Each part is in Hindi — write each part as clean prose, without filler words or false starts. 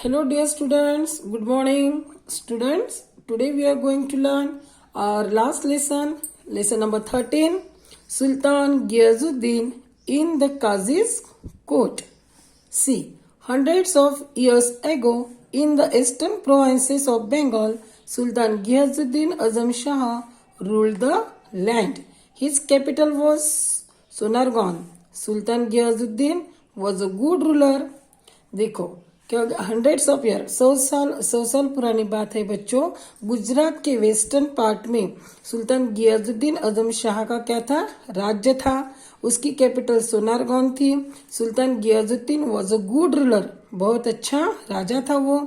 Hello, dear students. Good morning, students. Today we are going to learn our last lesson, lesson number 13, Sultan Ghiyazuddin in the Qazi's court. See, hundreds of years ago, in the eastern provinces of Bengal, Sultan Ghiyazuddin Azam Shah ruled the land. His capital was Sonargaon. Sultan Ghiyazuddin was a good ruler. देखो क्या हंड्रेड्स ऑफ ईयर 100 साल पुरानी बात है बच्चों। गुजरात के वेस्टर्न पार्ट में सुल्तान गियाजुद्दीन आजम शाह का क्या था, राज्य था। उसकी कैपिटल सोनारगांव थी। सुल्तान Ghiyasuddin was a good ruler, बहुत अच्छा राजा था वो।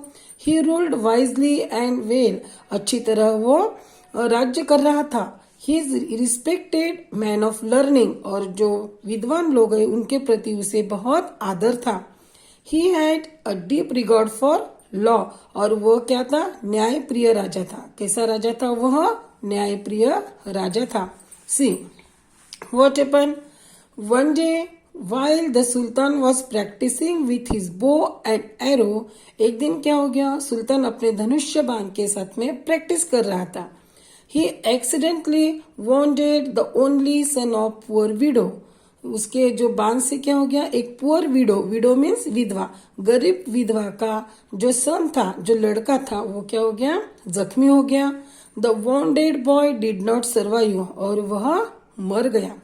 He ruled wisely and well, अच्छी तरह वो राज्य कर रहा था। He is respected man of learning, और जो विद्वान लोग हैं उनके प्रति उसे बहुत आदर था। He had a deep regard for law, और वो क्या था, न्याय प्रिय राजा था। कैसा राजा था वह, न्याय प्रिय राजा था। See, what happened? One day, while the Sultan was practicing with his bow and arrow, एक दिन क्या हो गया, सुल्तान अपने धनुष्य बाण के साथ में प्रैक्टिस कर रहा था। He accidentally wounded the only son of poor widow. उसके जो बाण से क्या हो गया, एक पुअर विडो, विडो मीन्स विधवा, गरीब विधवा का जो सन था, जो लड़का था, वो क्या हो गया, जख्मी हो गया। The wounded boy did not survive, और वह मर गया।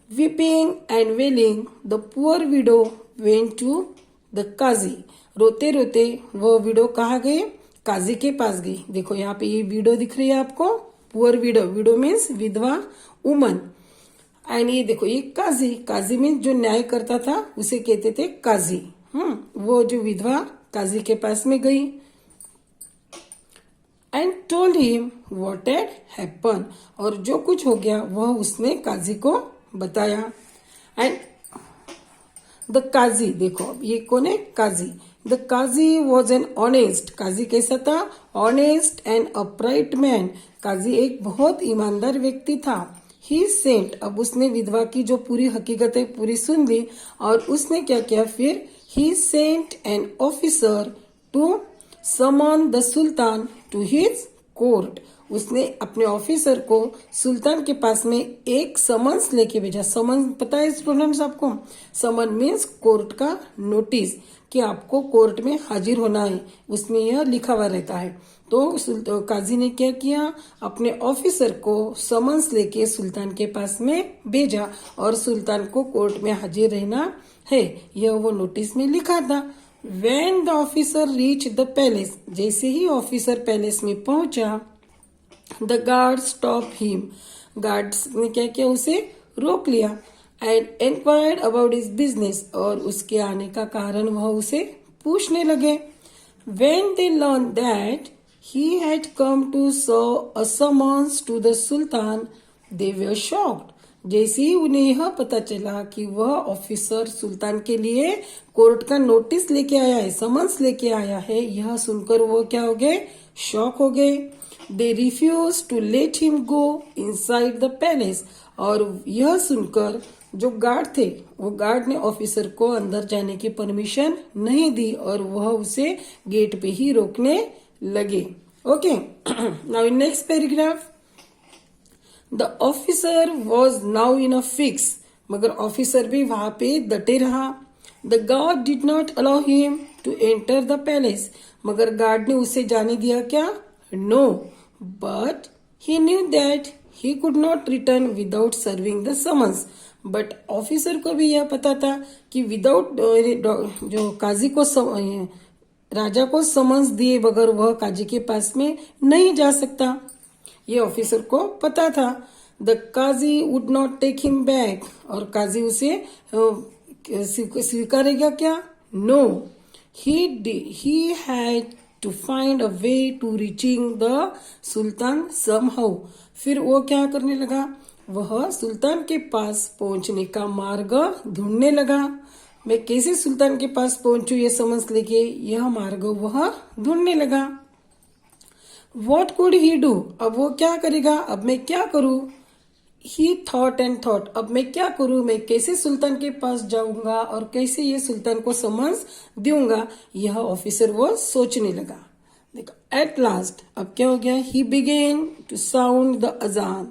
Weeping and wailing the poor widow went to the qazi, रोते रोते वह विडो कहाँ गई, काजी के पास गई। देखो यहाँ पे ये विडो दिख रही है आपको, पुअर विडो, विडो मीन्स विधवा उमन। एंड ये देखो ये काजी, काजी मीन्स जो न्याय करता था उसे कहते थे काजी। वो जो विधवा काजी के पास में गई and told him what had happen, और जो कुछ हो गया वह उसने काजी को बताया। एंड द काजी, देखो ये कौन है, काजी। The qazi was an honest, काजी कैसा था, ऑनेस्ट एंड अपराइट मैन। काजी एक बहुत ईमानदार व्यक्ति था। ही सेंट, अब उसने विधवा की जो पूरी हकीकतें पूरी सुन ली, और उसने क्या किया फिर, he sent an officer to summon the sultan to his court. उसने अपने ऑफिसर को सुल्तान के पास में एक समन्स लेके भेजा। समन पता है स्टूडेंट्स आपको, समन मीन्स कोर्ट का नोटिस, कि आपको कोर्ट में हाजिर होना है, उसमें यह लिखा हुआ रहता है। तो काजी ने क्या किया, अपने ऑफिसर को समन्स लेके सुल्तान के पास में भेजा, और सुल्तान को कोर्ट में हाजिर रहना है, यह वो नोटिस में लिखा था। When the officer reached the palace, जैसे ही ऑफिसर पैलेस में पहुंचा, the guard stop him, guards ने क्या किया, उसे रोक लिया। And inquired about his business, और उसके आने का कारण वह उसे पूछने लगे। When they learn that he had come to serve a summons to the sultan, they were shocked. जैसे ही उन्हें यह पता चला कि वह ऑफिसर सुल्तान के लिए कोर्ट का नोटिस लेके आया है, समन्स लेके आया है, यह सुनकर वो क्या हो गए, शॉक हो गए। They refuse to let him go inside the palace, और यह सुनकर जो गार्ड थे, वो गार्ड ने ऑफिसर को अंदर जाने की परमिशन नहीं दी, और वह उसे गेट पे ही रोकने लगे। Okay, now in next paragraph, the officer was now in a fix, मगर ऑफिसर भी वहां पे डटे रहा। The guard did not allow him to enter the palace, मगर गार्ड ने उसे जाने दिया क्या, no, but he knew that he could not return without serving the summons. बट ऑफिसर को भी यह पता था कि विदाउट जो काजी को राजा को समन्स दिए बगैर वह काजी के पास में नहीं जा सकता, ये ऑफिसर को पता था। The qazi would not take him back, और काजी उसे स्वीकारेगा क्या, no, he had to find a way to reaching the sultan somehow. फिर वो क्या करने लगा, वह सुल्तान के पास पहुंचने का मार्ग ढूंढने लगा। मैं कैसे सुल्तान के पास पहुंचू ये समझ लेके, यह मार्ग वह ढूंढने लगा। What could he do? अब वो क्या करेगा, अब मैं क्या करूं? ही थॉट एंड थॉट, अब मैं क्या करूं, मैं कैसे सुल्तान के पास जाऊंगा और कैसे ये सुल्तान को समन्स दूंगा, यह ऑफिसर वो सोचने लगा। देखो एट लास्ट अब क्या हो गया, he began to sound the azan,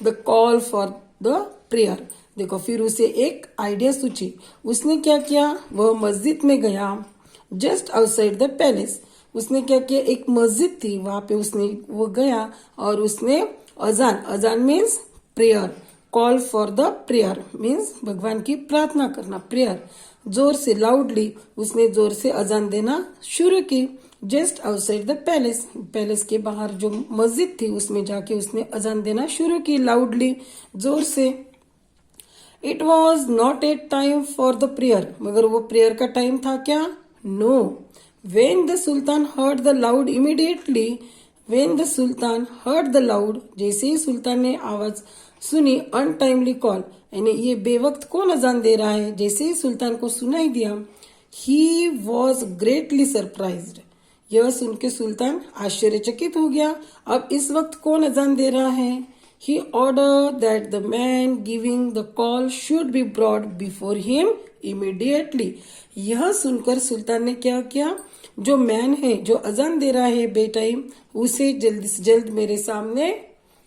the call for the prayer. देखो फिर उसे एक आइडिया सूझी, उसने क्या किया, वह मस्जिद में गया, जस्ट आउटसाइड द पैलेस। उसने क्या किया, एक मस्जिद थी वहां पे उसने वो गया और उसने अजान, अजान means prayer, call for the prayer means भगवान की प्रार्थना करना, प्रेयर, जोर से लाउडली उसने जोर से अजान देना शुरू की। Just outside the palace, palace के बाहर जो मस्जिद थी उसमें जाके उसने अजान देना शुरू की लाउडली, जोर से। It was not a time for the prayer, मगर वो प्रेयर का टाइम था क्या, no. When the sultan heard the loud immediately, when the sultan heard the loud, जैसे ही सुल्तान ने आवाज सुनी, अनटाइमली कॉल, यानी ये बेवक्त कौन अजान दे रहा है, जैसे ही सुल्तान को सुनाई दिया, ही वॉज ग्रेटली सरप्राइज्ड, यह सुन के सुल्तान आश्चर्यचकित हो गया। अब इस वक्त कौन अजान दे रहा है, he order that the man giving the call should be brought before him immediately. यह सुनकर सुल्तान ने क्या किया, जो मैन है जो अजान दे रहा है बेटाइम, उसे जल्द से जल्द मेरे सामने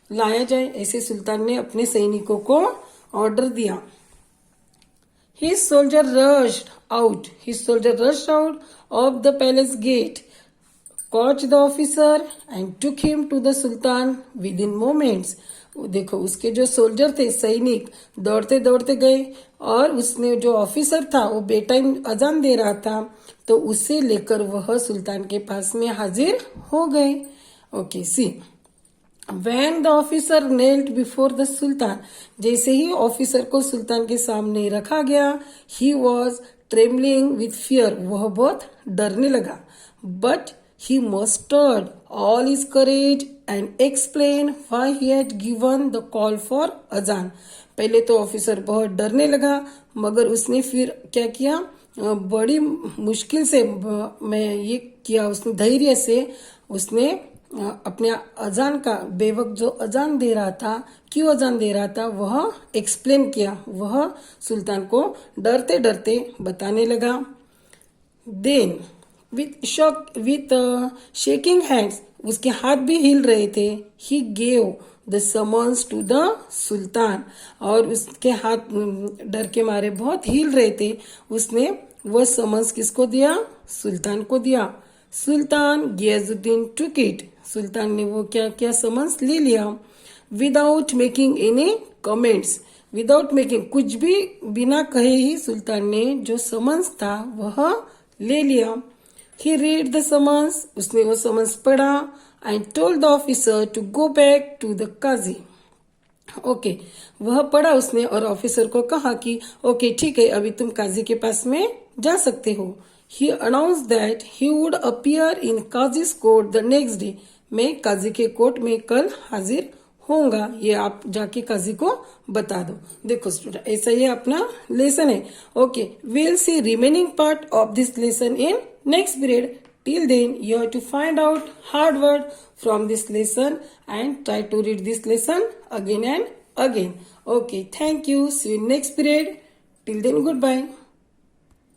लाया जाए, ऐसे सुल्तान ने अपने सैनिकों को ऑर्डर दिया। His soldier rushed out of the palace gate, caught the officer and took him to the sultan within moments. देखो उसके जो सोल्जर थे, सैनिक, दौड़ते दौड़ते गए और उसने जो ऑफिसर था वो बेटाइम अजान दे रहा था, तो उसे लेकर वह सुल्तान के पास में हाजिर हो गए। Okay see, When the officer knelt before the sultan, जैसे ही ऑफिसर को सुल्तान के सामने रखा गया, he was trembling with fear, वह बहुत डरने लगा, but he mustered all his courage and explained why he had given the call for azan. पहले तो ऑफिसर बहुत डरने लगा, मगर उसने फिर क्या किया, बड़ी मुश्किल से मैं ये किया, उसने धैर्य से उसने अपने अजान का, बेवक्त जो अजान दे रहा था, क्यों अजान दे रहा था, वह एक्सप्लेन किया, वह सुल्तान को डरते डरते बताने लगा। देन विथ शेकिंग हैंड्स, उसके हाथ भी हिल रहे थे, he gave the summons to the sultan, और उसके हाथ डर के मारे बहुत हिल रहे थे, उसने वह समन्स किसको दिया, सुल्तान को दिया। सुल्तान गियाजुद्दीन टुक इट, सुल्तान ने वो क्या क्या समन्स ले लिया। Without making any comments, without making, कुछ भी बिना कहे ही सुल्तान ने जो समन्स था वह ले लिया। ही रीड द समन्स, उसने वो समन्स पढ़ा, and told the officer to go back to the qazi. Okay, वह पढ़ा उसने और ऑफिसर को कहा कि ओके ठीक है, अभी तुम काजी के पास में जा सकते हो। He announced that he would appear in Qazi's court the next day. मैं काजी के कोर्ट में कल हाजिर होऊंगा, ये आप जाके काजी को बता दो। देखो स्टूडेंट, ऐसा ये अपना लेसन है। Okay, we'll see remaining part of this lesson in next period. Till then, you have to find out hard word from this lesson and try to read this lesson again and again. Okay, thank you. See you in next period. Till then, goodbye.